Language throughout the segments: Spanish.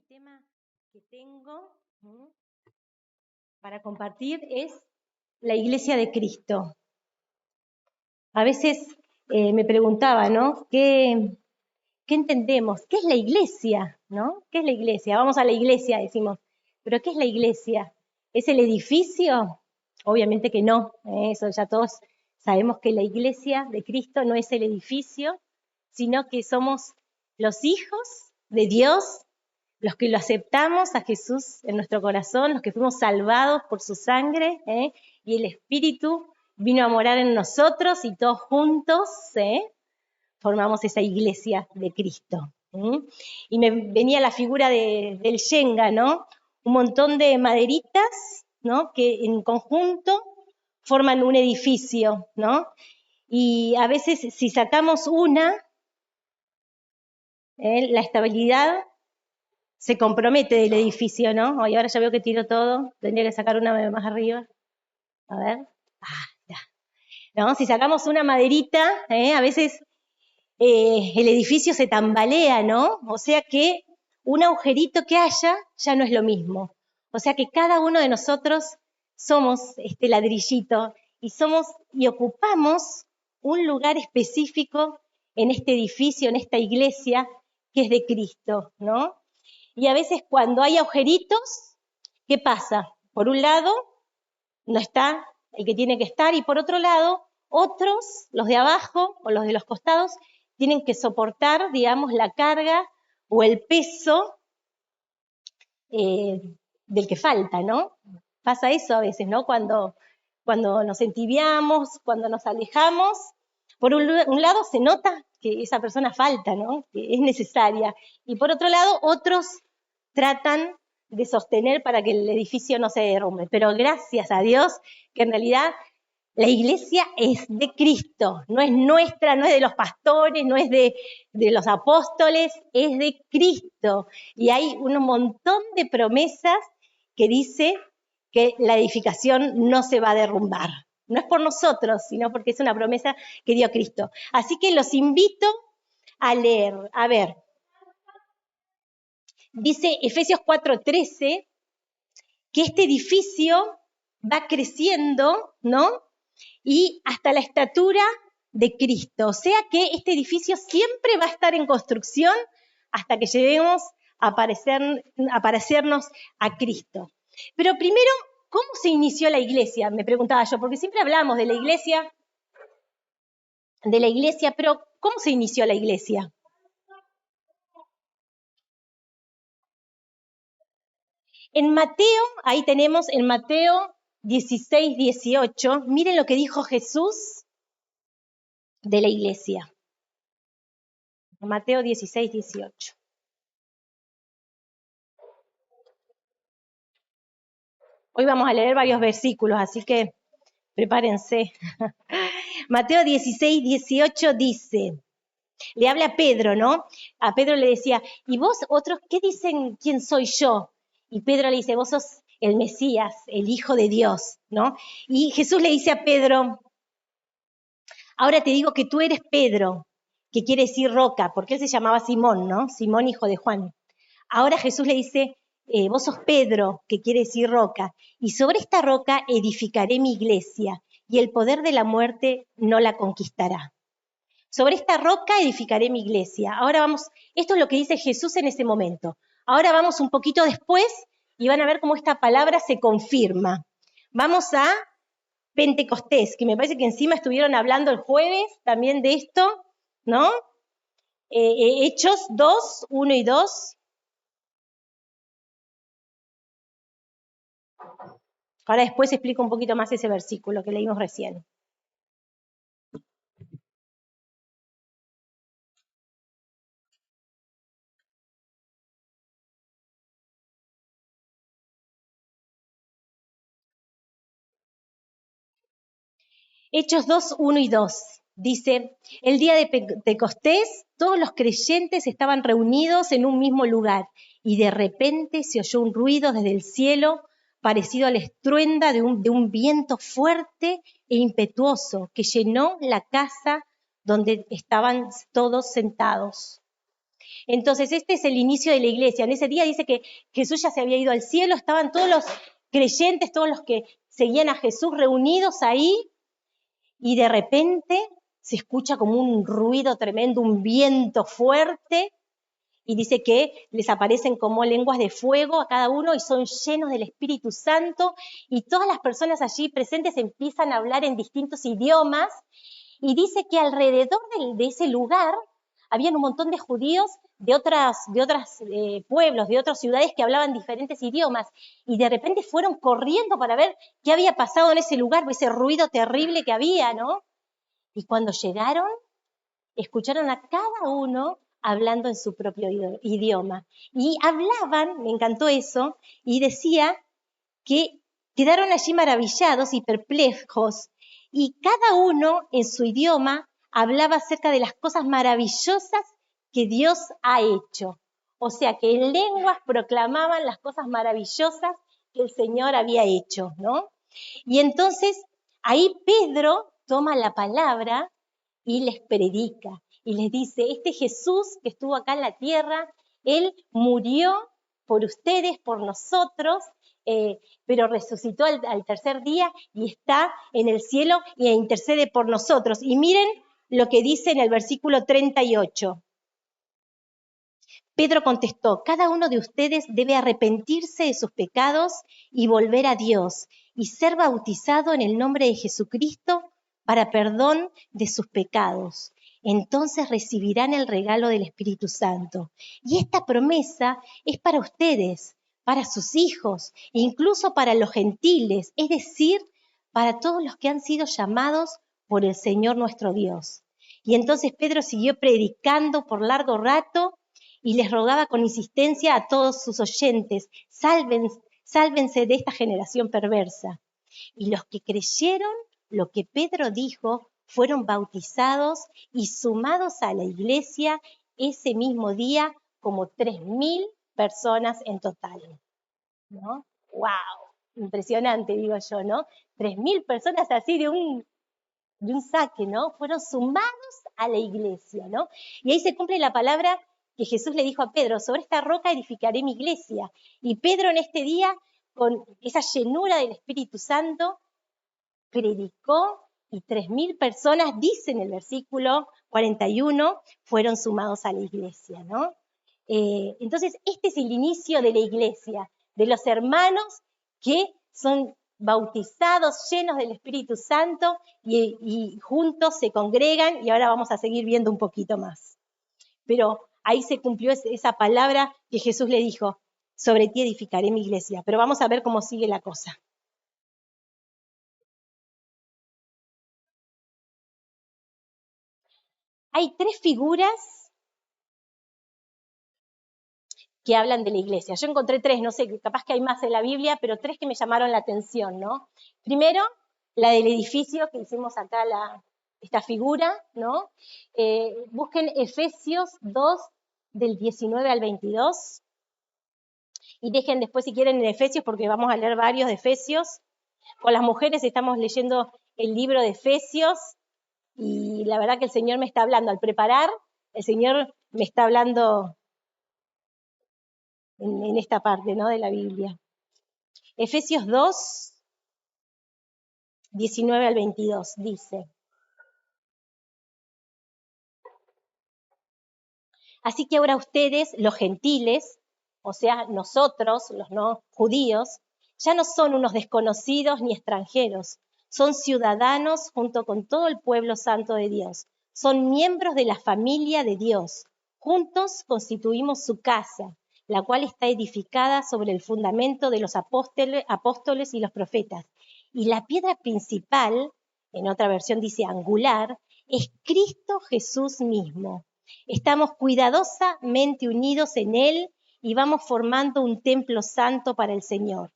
el tema que tengo para compartir es la Iglesia de Cristo. A veces me preguntaba, ¿no? ¿Qué entendemos? ¿Qué es la Iglesia? ¿No? ¿Qué es la Iglesia? Vamos a la Iglesia, decimos. ¿Pero qué es la Iglesia? ¿Es el edificio? Obviamente que no. Eso ya todos sabemos que la Iglesia de Cristo no es el edificio, sino que somos los hijos de Dios, los que lo aceptamos a Jesús en nuestro corazón, los que fuimos salvados por su sangre, y el Espíritu vino a morar en nosotros y todos juntos formamos esa iglesia de Cristo. Y me venía la figura del Shenga, ¿no? Un montón de maderitas, ¿no? Que en conjunto forman un edificio, ¿no? Y a veces si sacamos una, la estabilidad se compromete del edificio, ¿no? Y ahora ya veo que tiro todo, tendría que sacar una más arriba. A ver. Ya. ¿No? Si sacamos una maderita, a veces el edificio se tambalea, ¿no? O sea que un agujerito que haya ya no es lo mismo. O sea que cada uno de nosotros somos este ladrillito y ocupamos un lugar específico en este edificio, en esta iglesia que es de Cristo, ¿no? Y a veces cuando hay agujeritos, ¿qué pasa? Por un lado, no está el que tiene que estar, y por otro lado, otros, los de abajo o los de los costados, tienen que soportar, digamos, la carga o el peso del que falta, ¿no? Pasa eso a veces, ¿no? Cuando nos entibiamos, cuando nos alejamos, por un lado se nota que esa persona falta, ¿no? Que es necesaria, y por otro lado otros tratan de sostener para que el edificio no se derrumbe, pero gracias a Dios que en realidad la iglesia es de Cristo, no es nuestra, no es de los pastores, no es de los apóstoles, es de Cristo. Y hay un montón de promesas que dice que la edificación no se va a derrumbar. No es por nosotros, sino porque es una promesa que dio Cristo. Así que los invito a leer. A ver, dice Efesios 4:13 que este edificio va creciendo, ¿no? Y hasta la estatura de Cristo. O sea que este edificio siempre va a estar en construcción hasta que lleguemos a parecernos a Cristo. Pero primero, ¿cómo se inició la iglesia? Me preguntaba yo, porque siempre hablamos de la iglesia, pero ¿cómo se inició la iglesia? En Mateo, ahí tenemos en Mateo 16:18, miren lo que dijo Jesús de la iglesia. Mateo 16:18. Hoy vamos a leer varios versículos, así que prepárense. Mateo 16:18 dice, le habla a Pedro, ¿no? A Pedro le decía, ¿y vos otros qué dicen quién soy yo? Y Pedro le dice, vos sos el Mesías, el Hijo de Dios, ¿no? Y Jesús le dice a Pedro, ahora te digo que tú eres Pedro, que quiere decir roca, porque él se llamaba Simón, ¿no? Simón, hijo de Juan. Ahora Jesús le dice, vos sos Pedro, que quiere decir roca, y sobre esta roca edificaré mi iglesia, y el poder de la muerte no la conquistará. Sobre esta roca edificaré mi iglesia. Ahora vamos, esto es lo que dice Jesús en ese momento. Ahora vamos un poquito después y van a ver cómo esta palabra se confirma. Vamos a Pentecostés, que me parece que encima estuvieron hablando el jueves también de esto, ¿no? Hechos 2, 1 y 2. Ahora después explico un poquito más ese versículo que leímos recién. Hechos 2, 1 y 2. Dice, el día de Pentecostés, todos los creyentes estaban reunidos en un mismo lugar y de repente se oyó un ruido desde el cielo parecido al estruendo de un viento fuerte e impetuoso que llenó la casa donde estaban todos sentados. Entonces, este es el inicio de la iglesia. En ese día dice que Jesús ya se había ido al cielo, estaban todos los creyentes, todos los que seguían a Jesús reunidos ahí, y de repente se escucha como un ruido tremendo, un viento fuerte, y dice que les aparecen como lenguas de fuego a cada uno y son llenos del Espíritu Santo, y todas las personas allí presentes empiezan a hablar en distintos idiomas, y dice que alrededor de ese lugar habían un montón de judíos de otros pueblos, de otras ciudades que hablaban diferentes idiomas, y de repente fueron corriendo para ver qué había pasado en ese lugar, ese ruido terrible que había, ¿no? Y cuando llegaron, escucharon a cada uno hablando en su propio idioma. Y hablaban, me encantó eso, y decía que quedaron allí maravillados y perplejos, y cada uno en su idioma hablaba acerca de las cosas maravillosas que Dios ha hecho. O sea, que en lenguas proclamaban las cosas maravillosas que el Señor había hecho, ¿no? Y entonces ahí Pedro toma la palabra y les predica y les dice, este Jesús que estuvo acá en la tierra, Él murió por ustedes, por nosotros, pero resucitó al tercer día y está en el cielo y intercede por nosotros. Y miren lo que dice en el versículo 38. Pedro contestó, cada uno de ustedes debe arrepentirse de sus pecados y volver a Dios y ser bautizado en el nombre de Jesucristo para perdón de sus pecados. Entonces recibirán el regalo del Espíritu Santo. Y esta promesa es para ustedes, para sus hijos, incluso para los gentiles, es decir, para todos los que han sido llamados por el Señor nuestro Dios. Y entonces Pedro siguió predicando por largo rato y les rogaba con insistencia a todos sus oyentes, sálvense de esta generación perversa. Y los que creyeron lo que Pedro dijo fueron bautizados y sumados a la iglesia ese mismo día como 3.000 personas en total, ¿no? ¡Wow! Impresionante, digo yo, ¿no? 3.000 personas así de un saque, ¿no? Fueron sumados a la iglesia, ¿no? Y ahí se cumple la palabra que Jesús le dijo a Pedro, sobre esta roca edificaré mi iglesia. Y Pedro en este día, con esa llenura del Espíritu Santo, predicó y 3.000 personas, dice en el versículo 41, fueron sumados a la iglesia, ¿no? Entonces, este es el inicio de la iglesia, de los hermanos que son bautizados, llenos del Espíritu Santo y juntos se congregan, y ahora vamos a seguir viendo un poquito más. Pero ahí se cumplió esa palabra que Jesús le dijo, sobre ti edificaré mi iglesia. Pero vamos a ver cómo sigue la cosa. Hay tres figuras que hablan de la iglesia. Yo encontré tres, no sé, capaz que hay más en la Biblia, pero tres que me llamaron la atención, ¿no? Primero, la del edificio, que hicimos acá esta figura, ¿no? Busquen Efesios 2, del 19 al 22, y dejen después si quieren en Efesios, porque vamos a leer varios de Efesios. Con las mujeres estamos leyendo el libro de Efesios, y la verdad que el Señor me está hablando. Al preparar, el Señor me está hablando en esta parte, ¿no?, de la Biblia. Efesios 2, 19 al 22, dice: Así que ahora ustedes, los gentiles, o sea, nosotros, los no judíos, ya no son unos desconocidos ni extranjeros, son ciudadanos junto con todo el pueblo santo de Dios, son miembros de la familia de Dios. Juntos constituimos su casa, la cual está edificada sobre el fundamento de los apóstoles y los profetas. Y la piedra principal, en otra versión dice angular, es Cristo Jesús mismo. Estamos cuidadosamente unidos en Él y vamos formando un templo santo para el Señor.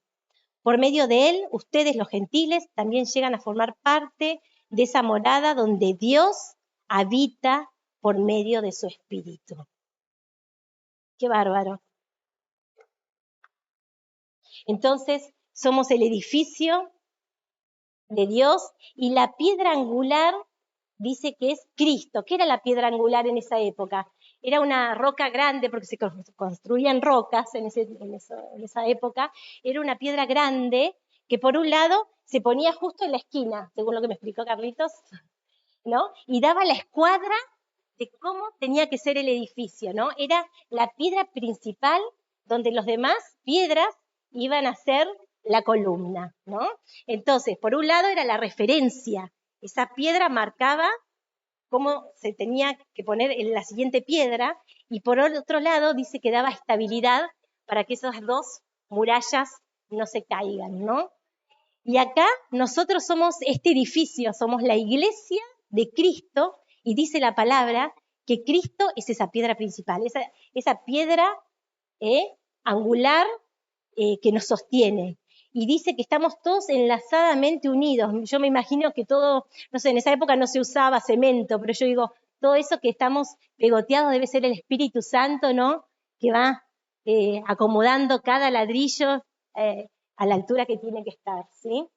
Por medio de Él, ustedes los gentiles también llegan a formar parte de esa morada donde Dios habita por medio de su Espíritu. ¡Qué bárbaro! Entonces, somos el edificio de Dios y la piedra angular dice que es Cristo. ¿Qué era la piedra angular en esa época? era una roca grande, porque se construían rocas en esa época, era una piedra grande que por un lado se ponía justo en la esquina, según lo que me explicó Carlitos, ¿no? Y daba la escuadra de cómo tenía que ser el edificio, ¿no? Era la piedra principal donde los demás piedras iban a ser la columna, ¿no? Entonces, por un lado era la referencia, esa piedra marcaba cómo se tenía que poner en la siguiente piedra, y por otro lado dice que daba estabilidad para que esas dos murallas no se caigan, ¿no? Y acá nosotros somos este edificio, somos la iglesia de Cristo, y dice la palabra que Cristo es esa piedra principal, esa piedra angular que nos sostiene. Y dice que estamos todos enlazadamente unidos. Yo me imagino que todo, no sé, en esa época no se usaba cemento, pero yo digo, todo eso que estamos pegoteados debe ser el Espíritu Santo, ¿no? Que va acomodando cada ladrillo a la altura que tiene que estar, ¿sí?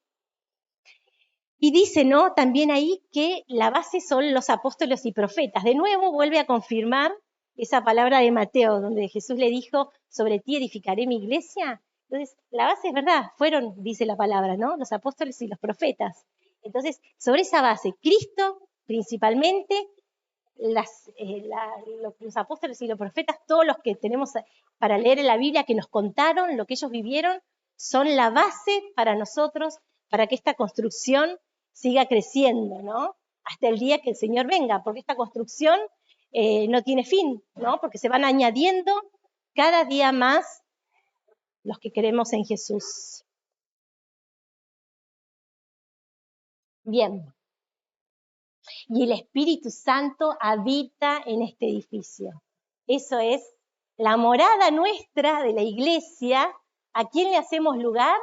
Y dice, ¿no? También ahí que la base son los apóstoles y profetas. De nuevo vuelve a confirmar esa palabra de Mateo, donde Jesús le dijo, sobre ti edificaré mi iglesia. Entonces, la base es verdad, fueron, dice la palabra, ¿no? Los apóstoles y los profetas. Entonces, sobre esa base, Cristo principalmente, los apóstoles y los profetas, todos los que tenemos para leer en la Biblia, que nos contaron lo que ellos vivieron, son la base para nosotros, para que esta construcción siga creciendo, ¿no? Hasta el día que el Señor venga, porque esta construcción no tiene fin, ¿no? Porque se van añadiendo cada día más los que creemos en Jesús. Bien. Y el Espíritu Santo habita en este edificio. Eso es la morada nuestra de la iglesia. ¿A quién le hacemos lugar?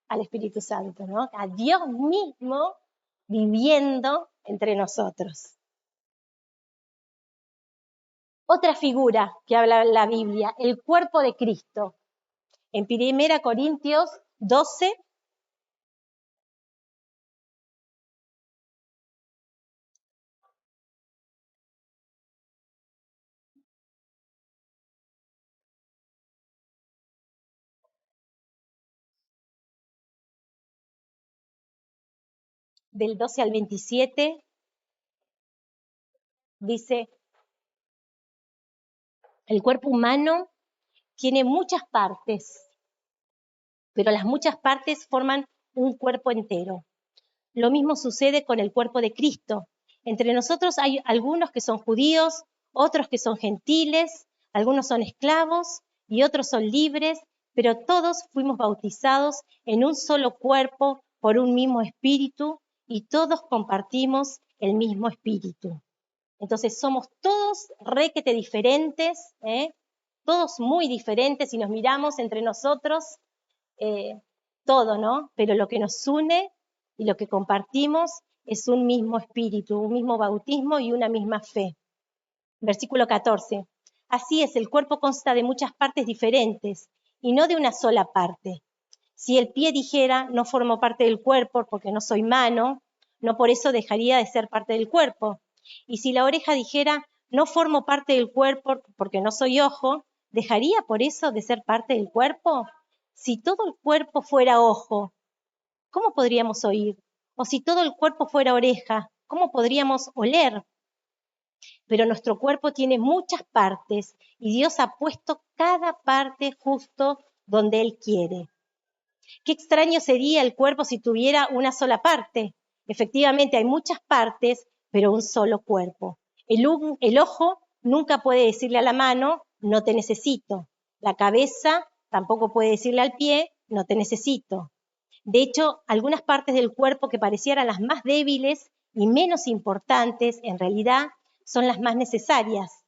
Al Espíritu Santo, ¿no? A Dios mismo viviendo entre nosotros. Otra figura que habla la Biblia, el cuerpo de Cristo. En 1 Corintios 12, del 12 al 27, dice, el cuerpo humano tiene muchas partes, pero las muchas partes forman un cuerpo entero. Lo mismo sucede con el cuerpo de Cristo. Entre nosotros hay algunos que son judíos, otros que son gentiles, algunos son esclavos y otros son libres, pero todos fuimos bautizados en un solo cuerpo por un mismo espíritu y todos compartimos el mismo espíritu. Entonces somos todos requete diferentes, todos muy diferentes y nos miramos entre nosotros todo, ¿no? Pero lo que nos une y lo que compartimos es un mismo espíritu, un mismo bautismo y una misma fe. Versículo 14. Así es, el cuerpo consta de muchas partes diferentes y no de una sola parte. Si el pie dijera, no formo parte del cuerpo porque no soy mano, no por eso dejaría de ser parte del cuerpo. Y si la oreja dijera, no formo parte del cuerpo porque no soy ojo, ¿dejaría por eso de ser parte del cuerpo? Si todo el cuerpo fuera ojo, ¿cómo podríamos oír? O si todo el cuerpo fuera oreja, ¿cómo podríamos oler? Pero nuestro cuerpo tiene muchas partes y Dios ha puesto cada parte justo donde Él quiere. Qué extraño sería el cuerpo si tuviera una sola parte. Efectivamente, hay muchas partes, pero un solo cuerpo. El ojo nunca puede decirle a la mano, no te necesito. La cabeza tampoco puede decirle al pie, no te necesito. De hecho, algunas partes del cuerpo que parecieran las más débiles y menos importantes, en realidad son las más necesarias.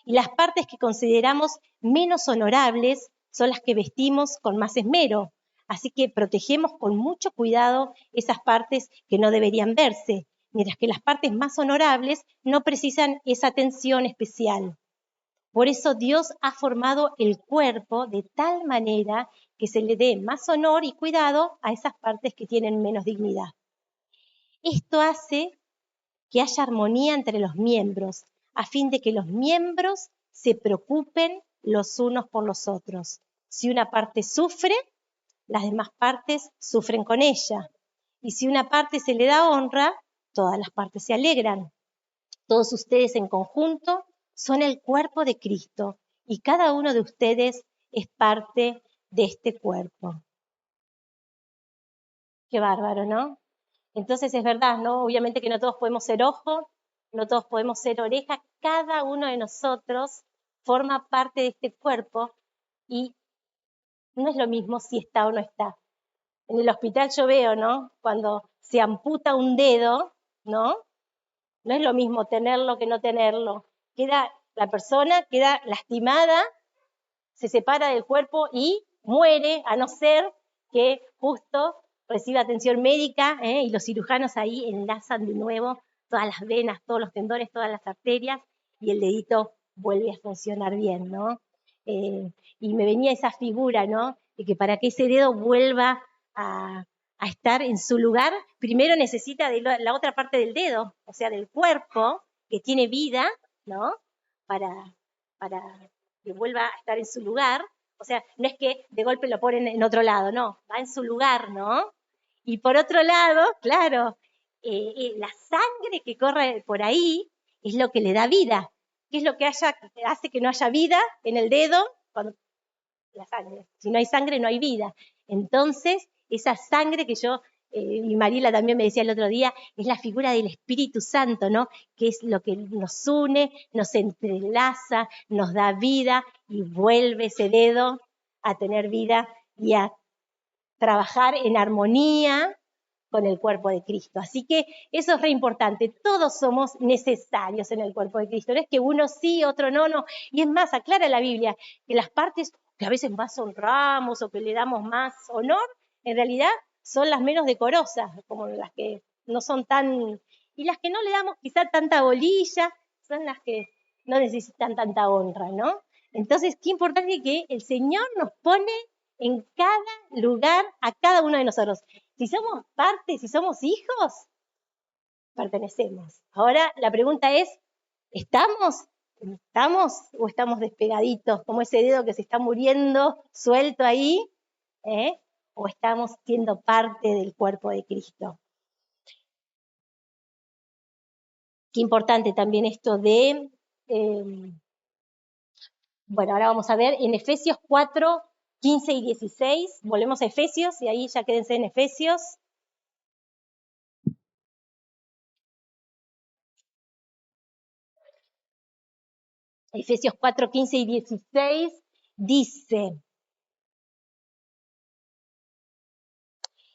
Y las partes que consideramos menos honorables son las que vestimos con más esmero. Así que protegemos con mucho cuidado esas partes que no deberían verse, mientras que las partes más honorables no precisan esa atención especial. Por eso Dios ha formado el cuerpo de tal manera que se le dé más honor y cuidado a esas partes que tienen menos dignidad. Esto hace que haya armonía entre los miembros, a fin de que los miembros se preocupen los unos por los otros. Si una parte sufre, las demás partes sufren con ella. Y si una parte se le da honra, todas las partes se alegran. Todos ustedes en conjunto son el cuerpo de Cristo y cada uno de ustedes es parte de este cuerpo. Qué bárbaro, ¿no? Entonces es verdad, ¿no? Obviamente que no todos podemos ser ojo, no todos podemos ser oreja, cada uno de nosotros forma parte de este cuerpo y no es lo mismo si está o no está. En el hospital yo veo, ¿no? Cuando se amputa un dedo, ¿no? No es lo mismo tenerlo que no tenerlo. La persona queda lastimada, se separa del cuerpo y muere, a no ser que justo reciba atención médica, y los cirujanos ahí enlazan de nuevo todas las venas, todos los tendones, todas las arterias, y el dedito vuelve a funcionar bien, ¿no? Y me venía esa figura, ¿no? De que para que ese dedo vuelva a estar en su lugar, primero necesita de la otra parte del dedo, o sea, del cuerpo, que tiene vida, ¿no? Para que vuelva a estar en su lugar. O sea, no es que de golpe lo ponen en otro lado, no, va en su lugar, ¿no? Y por otro lado, claro, la sangre que corre por ahí es lo que le da vida. ¿Qué es lo que hace que no haya vida en el dedo? Cuando la sangre. Si no hay sangre, no hay vida. Entonces, esa sangre que y Mariela también me decía el otro día, es la figura del Espíritu Santo, ¿no? Que es lo que nos une, nos entrelaza, nos da vida y vuelve ese dedo a tener vida y a trabajar en armonía con el cuerpo de Cristo. Así que eso es re importante. Todos somos necesarios en el cuerpo de Cristo. No es que uno sí, otro no, no. Y es más, aclara la Biblia que las partes que a veces más honramos o que le damos más honor, en realidad son las menos decorosas, como las que no son tan... Y las que no le damos quizá tanta bolilla, son las que no necesitan tanta honra, ¿no? Entonces, qué importante que el Señor nos pone en cada lugar a cada uno de nosotros. Si somos parte, si somos hijos, pertenecemos. Ahora la pregunta es, ¿estamos o estamos despegaditos, como ese dedo que se está muriendo suelto ahí? ¿O estamos siendo parte del cuerpo de Cristo? Qué importante también esto de... bueno, ahora vamos a ver en Efesios 4, 15 y 16. Volvemos a Efesios y ahí ya quédense en Efesios. Efesios 4, 15 y 16 dice: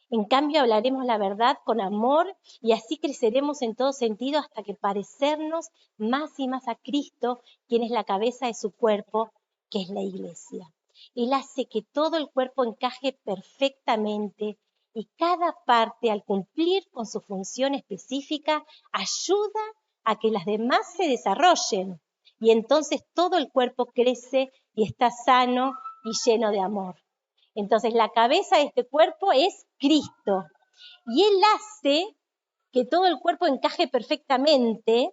en cambio hablaremos la verdad con amor y así creceremos en todo sentido hasta que parecernos más y más a Cristo, quien es la cabeza de su cuerpo, que es la Iglesia. Él hace que todo el cuerpo encaje perfectamente y cada parte, al cumplir con su función específica, ayuda a que las demás se desarrollen. Y entonces todo el cuerpo crece y está sano y lleno de amor. Entonces la cabeza de este cuerpo es Cristo. Y Él hace que todo el cuerpo encaje perfectamente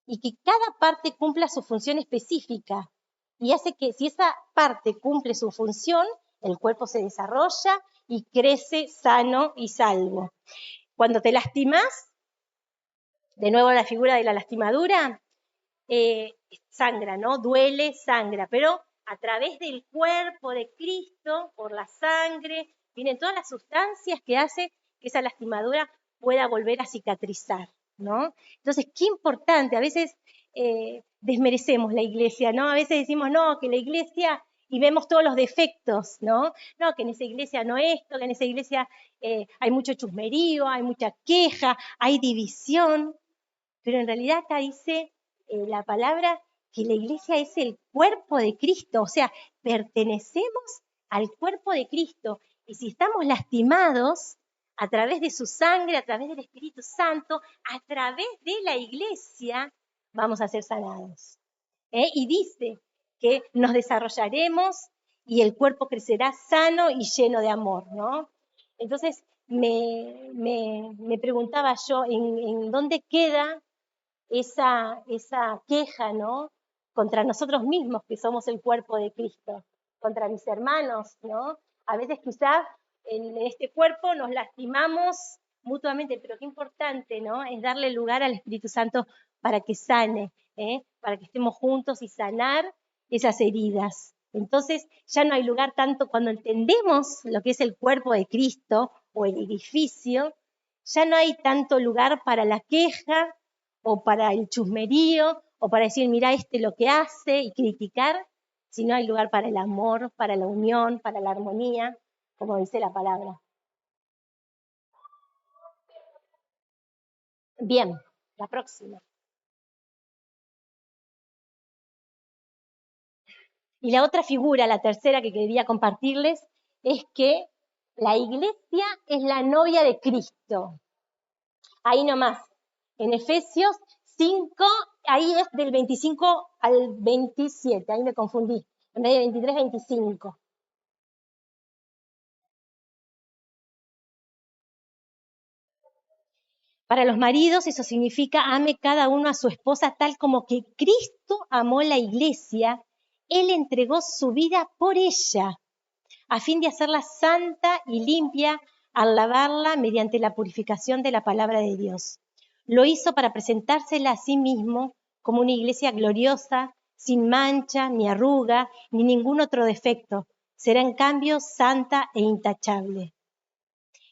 y que cada parte cumpla su función específica. Y hace que si esa parte cumple su función, el cuerpo se desarrolla y crece sano y salvo. Cuando te lastimas, de nuevo la figura de la lastimadura, sangra, ¿no? Duele, sangra, pero a través del cuerpo de Cristo, por la sangre, vienen todas las sustancias que hace que esa lastimadura pueda volver a cicatrizar, ¿no? Entonces, qué importante, a veces desmerecemos la iglesia, ¿no? A veces decimos, no, que la iglesia, y vemos todos los defectos, ¿no? No, que en esa iglesia no esto, que en esa iglesia hay mucho chusmerío, hay mucha queja, hay división, pero en realidad acá dice la palabra que la iglesia es el cuerpo de Cristo, o sea, pertenecemos al cuerpo de Cristo. Y si estamos lastimados, a través de su sangre, a través del Espíritu Santo, a través de la iglesia, vamos a ser sanados. Y dice que nos desarrollaremos y el cuerpo crecerá sano y lleno de amor, ¿no? Entonces, me preguntaba yo, ¿en dónde queda esa queja, ¿no? contra nosotros mismos, que somos el cuerpo de Cristo, contra mis hermanos, ¿no? A veces quizás en este cuerpo nos lastimamos mutuamente, pero qué importante, ¿no? Es darle lugar al Espíritu Santo para que sane, para que estemos juntos y sanar esas heridas. Entonces ya no hay lugar tanto cuando entendemos lo que es el cuerpo de Cristo o el edificio, ya no hay tanto lugar para la queja o para el chusmerío o para decir, mira lo que hace y criticar, sino hay lugar para el amor, para la unión, para la armonía, como dice la palabra. Bien, la próxima. Y la otra figura, la tercera que quería compartirles, es que la iglesia es la novia de Cristo. Ahí nomás, en Efesios 5, ahí es del 25 al 27, ahí me confundí, en vez de 23, 25. Para los maridos eso significa ame cada uno a su esposa tal como que Cristo amó la iglesia, Él entregó su vida por ella, a fin de hacerla santa y limpia al lavarla mediante la purificación de la palabra de Dios. Lo hizo para presentársela a sí mismo como una iglesia gloriosa, sin mancha, ni arruga, ni ningún otro defecto. Será en cambio santa e intachable.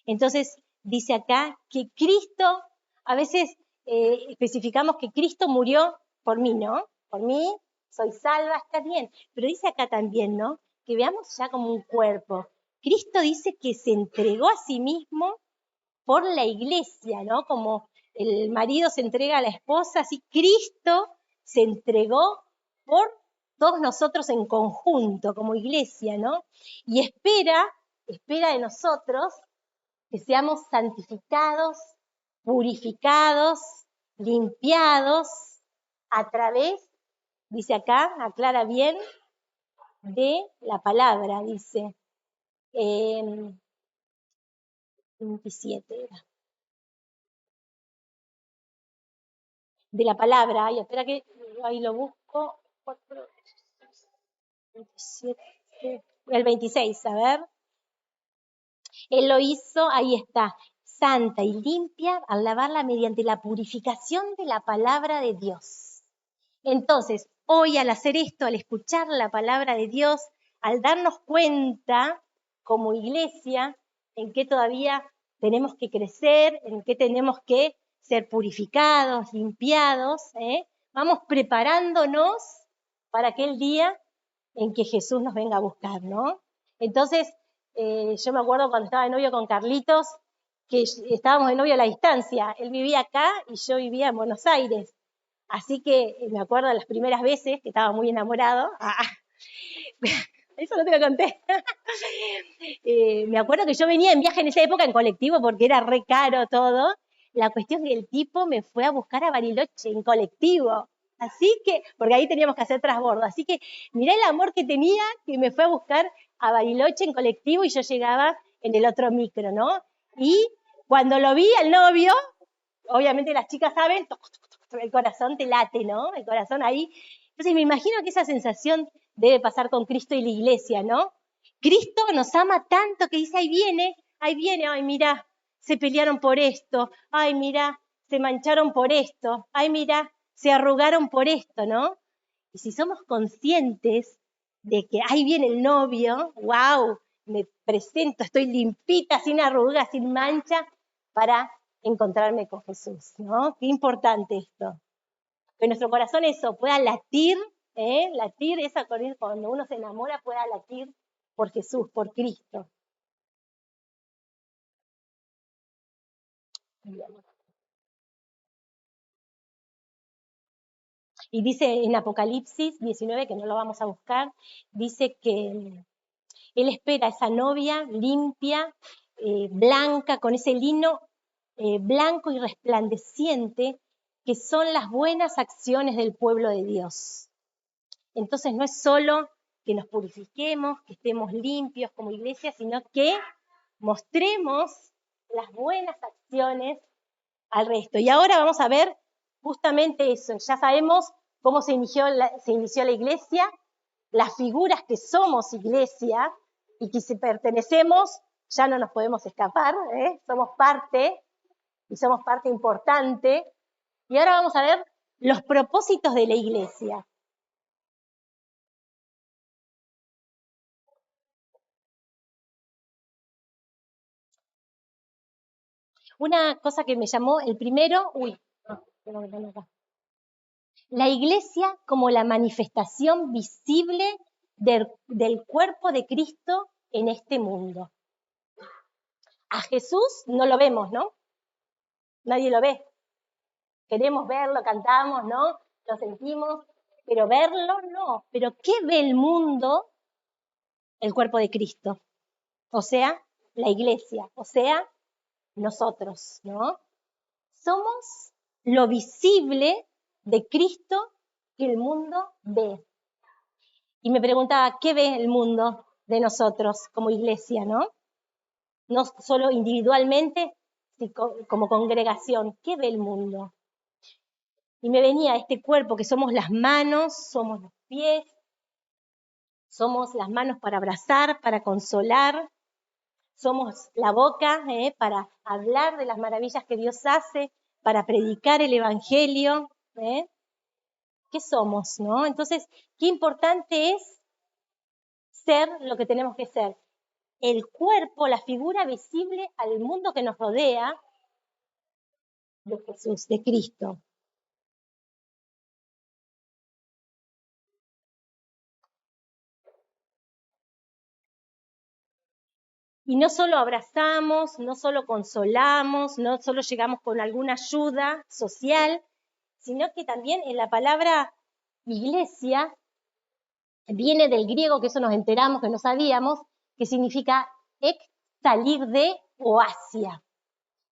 Entonces, dice acá que Cristo, a veces especificamos que Cristo murió por mí, ¿no? Por mí, soy salva, está bien. Pero dice acá también, ¿no? Que veamos ya como un cuerpo. Cristo dice que se entregó a sí mismo por la iglesia, ¿no? Como el marido se entrega a la esposa, así Cristo se entregó por todos nosotros en conjunto, como iglesia, ¿no? Y espera de nosotros que seamos santificados, purificados, limpiados a través, dice acá, aclara bien, de la palabra, dice 27 era. De la palabra, ay, espera que ahí lo busco, 4, 27, el 26, a ver. Él lo hizo, ahí está, santa y limpia al lavarla mediante la purificación de la palabra de Dios. Entonces, hoy al hacer esto, al escuchar la palabra de Dios, al darnos cuenta como iglesia en qué todavía tenemos que crecer, en qué tenemos que ser purificados, limpiados, vamos preparándonos para aquel día en que Jesús nos venga a buscar, ¿no? Entonces, yo me acuerdo cuando estaba de novio con Carlitos, que estábamos de novio a la distancia. Él vivía acá y yo vivía en Buenos Aires. Así que me acuerdo de las primeras veces que estaba muy enamorado. Eso no te lo conté. Me acuerdo que yo venía en viaje en esa época en colectivo porque era re caro todo. La cuestión es que el tipo me fue a buscar a Bariloche en colectivo. Así que, porque ahí teníamos que hacer transbordo. Así que mirá el amor que tenía, que me fue a buscar a Bariloche en colectivo y yo llegaba en el otro micro, ¿no? Y cuando lo vi al novio, obviamente las chicas saben, el corazón te late, ¿no? El corazón ahí. Entonces me imagino que esa sensación debe pasar con Cristo y la iglesia, ¿no? Cristo nos ama tanto que dice, ay mira, se pelearon por esto, ay mira, se mancharon por esto, ay mira, se arrugaron por esto, ¿no? Y si somos conscientes de que ahí viene el novio, wow, me presento, estoy limpita, sin arrugas, sin mancha, para encontrarme con Jesús, ¿no? Qué importante esto. Que nuestro corazón eso pueda latir, latir, esa cuando uno se enamora pueda latir por Jesús, por Cristo. Y dice en Apocalipsis 19, que no lo vamos a buscar, dice que Él espera a esa novia limpia, blanca, con ese lino blanco y resplandeciente, que son las buenas acciones del pueblo de Dios. Entonces no es solo que nos purifiquemos, que estemos limpios como iglesia, sino que mostremos las buenas acciones al resto. Y ahora vamos a ver justamente eso. Ya sabemos ¿Cómo se inició la iglesia? Las figuras que somos iglesia y que si pertenecemos, ya no nos podemos escapar, somos parte, y somos parte importante. Y ahora vamos a ver los propósitos de la iglesia. Una cosa que me llamó, el primero, tengo que poner acá. La iglesia como la manifestación visible del cuerpo de Cristo en este mundo. A Jesús no lo vemos, ¿no? Nadie lo ve. Queremos verlo, cantamos, ¿no? Lo sentimos, pero verlo no. Pero ¿qué ve el mundo? El cuerpo de Cristo. O sea, la iglesia. O sea, nosotros, ¿no? Somos lo visible de Cristo que el mundo ve. Y me preguntaba, ¿qué ve el mundo de nosotros como iglesia, no? No solo individualmente, sino como congregación. ¿Qué ve el mundo? Y me venía este cuerpo que somos las manos, somos los pies, somos las manos para abrazar, para consolar, somos la boca para hablar de las maravillas que Dios hace, para predicar el Evangelio. ¿Qué somos, no? Entonces, qué importante es ser lo que tenemos que ser. El cuerpo, la figura visible al mundo que nos rodea de Jesús, de Cristo. Y no solo abrazamos, no solo consolamos, no solo llegamos con alguna ayuda social, sino que también en la palabra iglesia viene del griego, que eso nos enteramos, que no sabíamos, que significa salir de o hacia.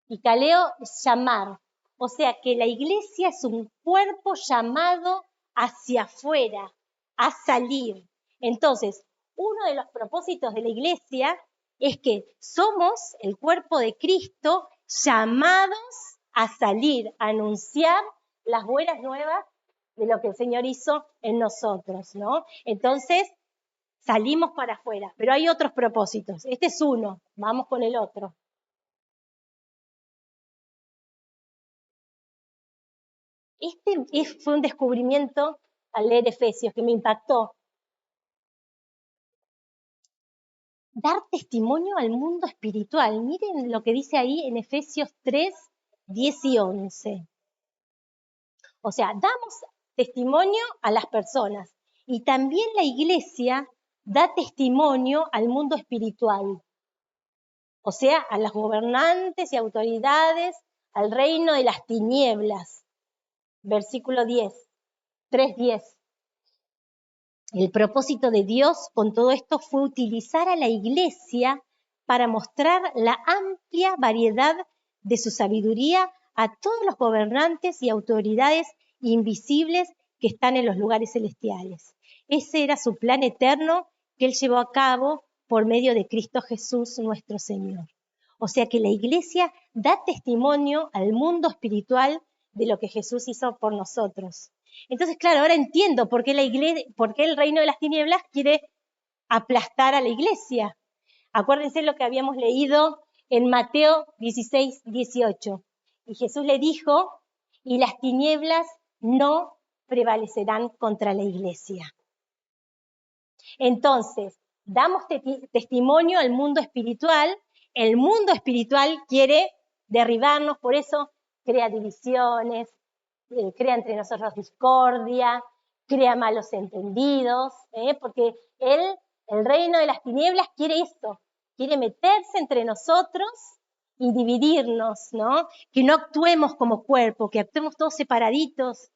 Y kaleo es llamar. O sea que la iglesia es un cuerpo llamado hacia afuera, a salir. Entonces, uno de los propósitos de la iglesia es que somos el cuerpo de Cristo llamados a salir, a anunciar las buenas nuevas de lo que el Señor hizo en nosotros, ¿no? Entonces, salimos para afuera, pero hay otros propósitos. Este es uno, vamos con el otro. Fue un descubrimiento al leer Efesios que me impactó. Dar testimonio al mundo espiritual. Miren lo que dice ahí en Efesios 3, 10 y 11. O sea, damos testimonio a las personas y también la iglesia da testimonio al mundo espiritual. O sea, a los gobernantes y autoridades, al reino de las tinieblas. Versículo 10, 3:10. El propósito de Dios con todo esto fue utilizar a la iglesia para mostrar la amplia variedad de su sabiduría a todos los gobernantes y autoridades invisibles que están en los lugares celestiales. Ese era su plan eterno que Él llevó a cabo por medio de Cristo Jesús nuestro Señor. O sea que la iglesia da testimonio al mundo espiritual de lo que Jesús hizo por nosotros. Entonces, claro, ahora entiendo por qué el reino de las tinieblas quiere aplastar a la iglesia. Acuérdense lo que habíamos leído en Mateo 16, 18. Y Jesús le dijo, y las tinieblas no prevalecerán contra la iglesia. Entonces, damos testimonio al mundo espiritual. El mundo espiritual quiere derribarnos, por eso crea divisiones, crea entre nosotros discordia, crea malos entendidos, porque el reino de las tinieblas quiere esto, quiere meterse entre nosotros y dividirnos, ¿no? Que no actuemos como cuerpo, que actuemos todos separaditos,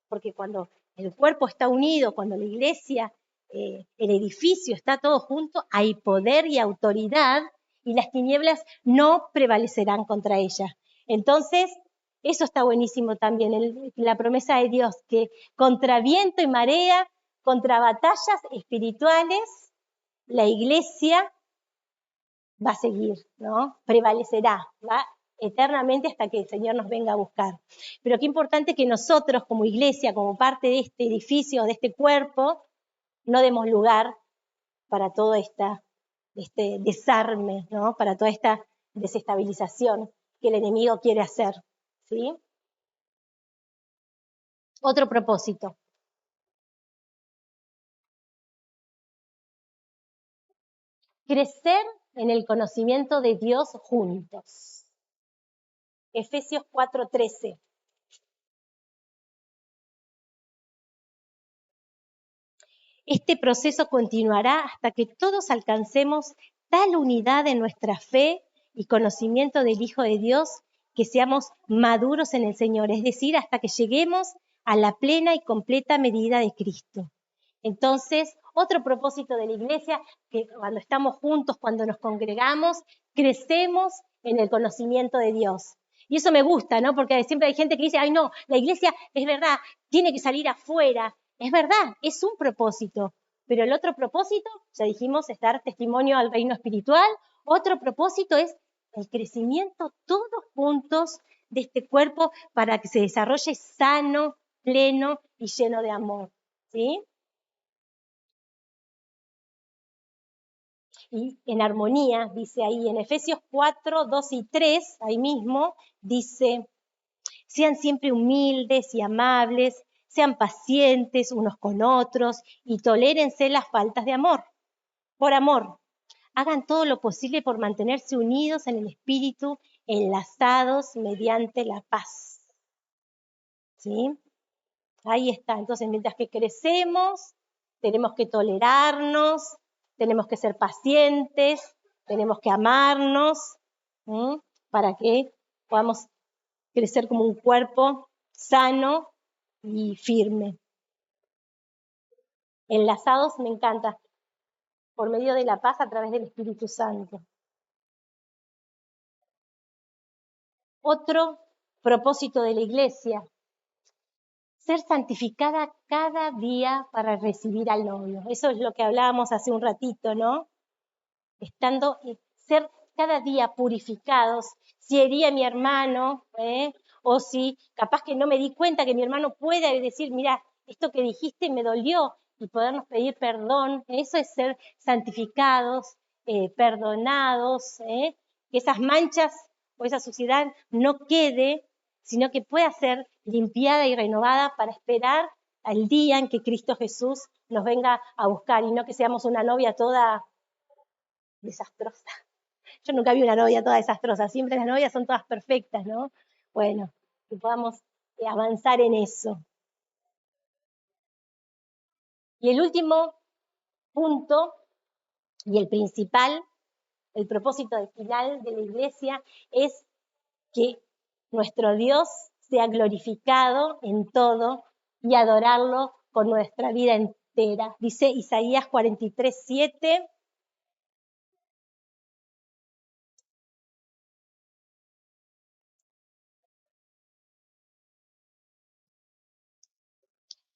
porque cuando el cuerpo está unido, cuando la iglesia, el edificio está todo junto, hay poder y autoridad y las tinieblas no prevalecerán contra ella. Entonces, eso está buenísimo también, la promesa de Dios, que contra viento y marea, contra batallas espirituales, la iglesia va a seguir, ¿no? Prevalecerá, eternamente hasta que el Señor nos venga a buscar. Pero qué importante que nosotros como iglesia, como parte de este edificio, de este cuerpo, no demos lugar para todo este desarme, ¿no? Para toda esta desestabilización que el enemigo quiere hacer, ¿sí? Otro propósito. Crecer en el conocimiento de Dios juntos. Efesios 4:13. Este proceso continuará hasta que todos alcancemos tal unidad en nuestra fe y conocimiento del Hijo de Dios que seamos maduros en el Señor, es decir, hasta que lleguemos a la plena y completa medida de Cristo. Entonces, otro propósito de la iglesia, que cuando estamos juntos, cuando nos congregamos, crecemos en el conocimiento de Dios. Y eso me gusta, ¿no? Porque siempre hay gente que dice, ay no, la iglesia es verdad, tiene que salir afuera. Es verdad, es un propósito. Pero el otro propósito, ya dijimos, es dar testimonio al reino espiritual. Otro propósito es el crecimiento todos juntos de este cuerpo para que se desarrolle sano, pleno y lleno de amor. ¿Sí? Y en armonía, dice ahí en Efesios 4, 2 y 3, ahí mismo, dice, sean siempre humildes y amables, sean pacientes unos con otros y tolérense las faltas de amor. Por amor, hagan todo lo posible por mantenerse unidos en el espíritu, enlazados mediante la paz. ¿Sí? Ahí está. Entonces, mientras que crecemos, tenemos que tolerarnos, tenemos que ser pacientes, tenemos que amarnos, ¿sí? Para que podamos crecer como un cuerpo sano y firme. Enlazados, me encanta, por medio de la paz a través del Espíritu Santo. Otro propósito de la iglesia, ser santificada cada día para recibir al novio. Eso es lo que hablábamos hace un ratito, ¿no? Ser cada día purificados. Si herí a mi hermano, o si capaz que no me di cuenta que mi hermano puede decir, mira, esto que dijiste me dolió, y podernos pedir perdón. Eso es ser santificados, perdonados, que esas manchas o esa suciedad no quede, sino que pueda ser limpiada y renovada para esperar al día en que Cristo Jesús nos venga a buscar, y no que seamos una novia toda desastrosa. Yo nunca vi una novia toda desastrosa, siempre las novias son todas perfectas, ¿no? Bueno, que podamos avanzar en eso. Y el último punto, y el principal, el propósito final de la iglesia, es que nuestro Dios sea glorificado en todo y adorarlo con nuestra vida entera. Dice Isaías 43:7.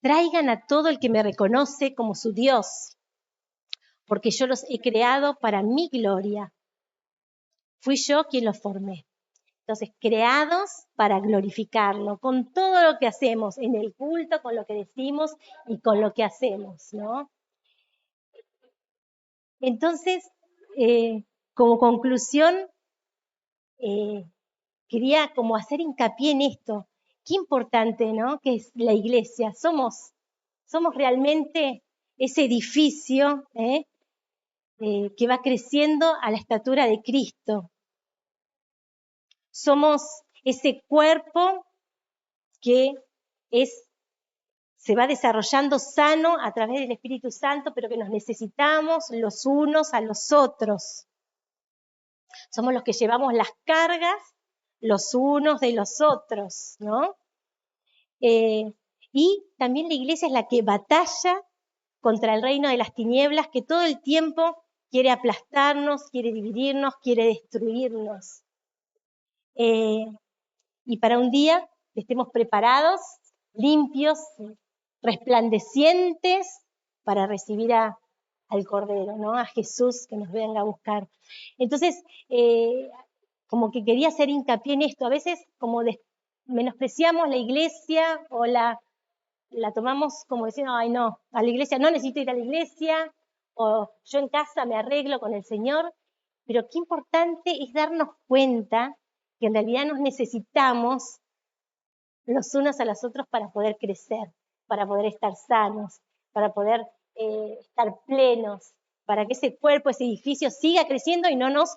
Traigan a todo el que me reconoce como su Dios, porque yo los he creado para mi gloria. Fui yo quien los formé. Entonces, creados para glorificarlo, con todo lo que hacemos en el culto, con lo que decimos y con lo que hacemos, ¿no? Entonces, como conclusión, quería como hacer hincapié en esto. Qué importante, ¿no? Que es la iglesia. Somos realmente ese edificio, que va creciendo a la estatura de Cristo. Somos ese cuerpo que se va desarrollando sano a través del Espíritu Santo, pero que nos necesitamos los unos a los otros. Somos los que llevamos las cargas los unos de los otros, ¿no? Y también la iglesia es la que batalla contra el reino de las tinieblas, que todo el tiempo quiere aplastarnos, quiere dividirnos, quiere destruirnos. Y para un día estemos preparados, limpios, resplandecientes, para recibir al Cordero, ¿no? A Jesús que nos venga a buscar. Entonces, como que quería hacer hincapié en esto. A veces como menospreciamos la iglesia o la tomamos como diciendo, ay no, a la iglesia no necesito ir a la iglesia, o yo en casa me arreglo con el Señor, pero qué importante es darnos cuenta que en realidad nos necesitamos los unos a los otros para poder crecer, para poder estar sanos, para poder estar plenos, para que ese cuerpo, ese edificio siga creciendo y no nos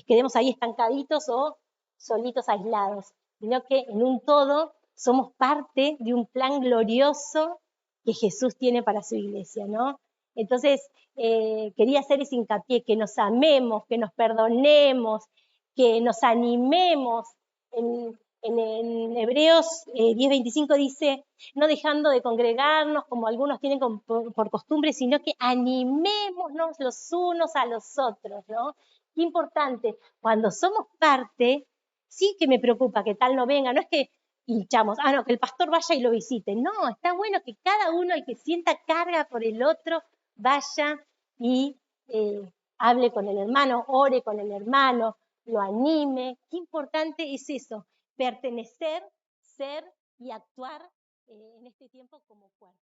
quedemos ahí estancaditos o solitos aislados, sino que en un todo somos parte de un plan glorioso que Jesús tiene para su iglesia, ¿no? Entonces, quería hacer ese hincapié, que nos amemos, que nos perdonemos, que nos animemos. En Hebreos 10:25 dice, no dejando de congregarnos como algunos tienen por costumbre, sino que animémonos los unos a los otros, ¿no? Qué importante, cuando somos parte, sí que me preocupa que tal no venga, no es que hinchamos, no, que el pastor vaya y lo visite, no, está bueno que cada uno, el que sienta carga por el otro, vaya y hable con el hermano, ore con el hermano, lo anime, qué importante es eso, pertenecer, ser y actuar en este tiempo como cuerpo.